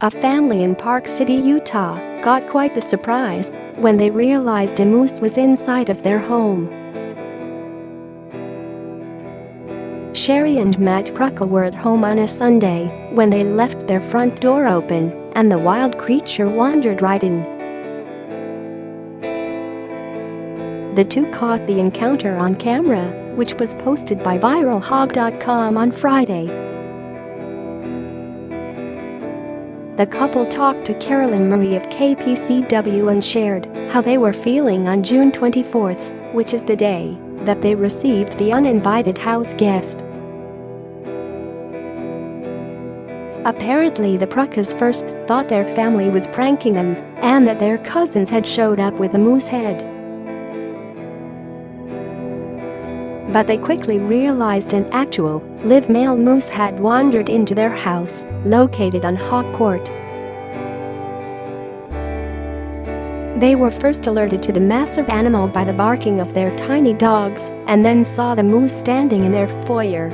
A family in Park City, Utah, got quite the surprise when they realized a moose was inside of their home. Sherry and Matt Prucka were at home on a Sunday when they left their front door open and the wild creature wandered right in. The two caught the encounter on camera, which was posted by viralhog.com on Friday. The couple talked to Carolyn Marie of KPCW and shared how they were feeling on June 24th, which is the day that they received the uninvited house guest. Apparently, the Pruckas first thought their family was pranking them and that their cousins had showed up with a moose head. But they quickly realized an actual, live male moose had wandered into their house, located on Hawk Court. They were first alerted to the massive animal by the barking of their tiny dogs and then saw the moose standing in their foyer.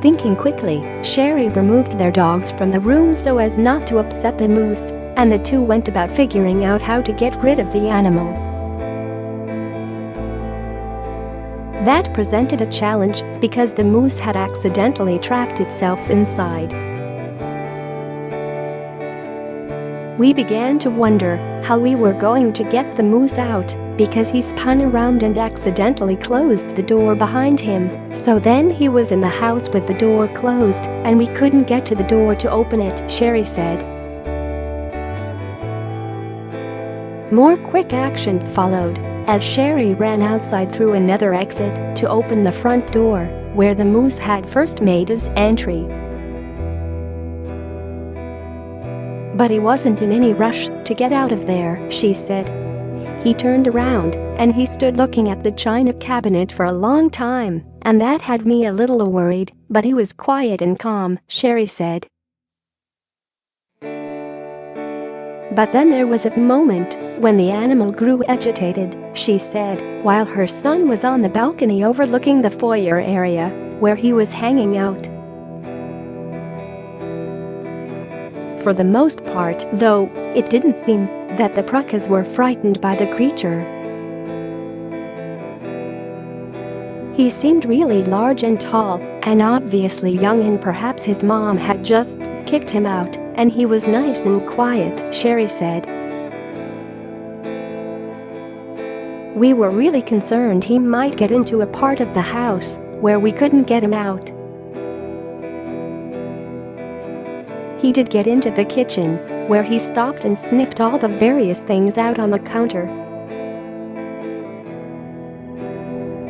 Thinking quickly, Sherry removed their dogs from the room so as not to upset the moose, and the two went about figuring out how to get rid of the animal. That presented a challenge because the moose had accidentally trapped itself inside. We began to wonder how we were going to get the moose out because he spun around and accidentally closed the door behind him, so then he was in the house with the door closed and we couldn't get to the door to open it, Sherry said. More quick action followed as Sherry ran outside through another exit to open the front door, where the moose had first made his entry. But he wasn't in any rush to get out of there, she said. He turned around and he stood looking at the china cabinet for a long time, and that had me a little worried, but he was quiet and calm, Sherry said. But then there was a moment when the animal grew agitated, she said, while her son was on the balcony overlooking the foyer area where he was hanging out. For the most part, though, it didn't seem that the Pruckas were frightened by the creature. He seemed really large and tall, and obviously young, and perhaps his mom had just kicked him out, and he was nice and quiet, Sherry said. We were really concerned he might get into a part of the house where we couldn't get him out. He did get into the kitchen, where he stopped and sniffed all the various things out on the counter.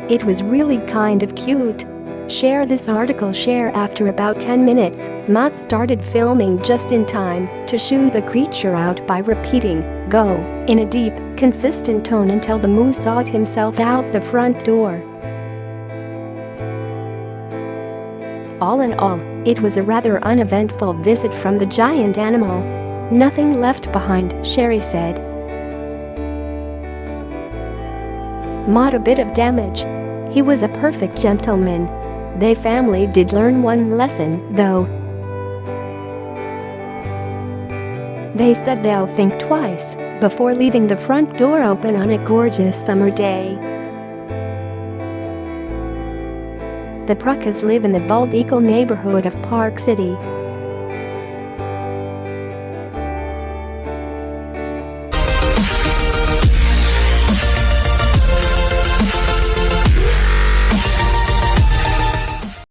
It was really kind of cute. Share this article. Share after about 10 minutes, Matt started filming just in time to shoo the creature out by repeating, "Go," in a deep, consistent tone until the moose sought himself out the front door. All in all, it was a rather uneventful visit from the giant animal. Nothing left behind, Sherry said. Not a bit of damage. He was a perfect gentleman. They family did learn one lesson, though. They said they'll think twice before leaving the front door open on a gorgeous summer day. The Pruckas live in the Bald Eagle neighborhood of Park City.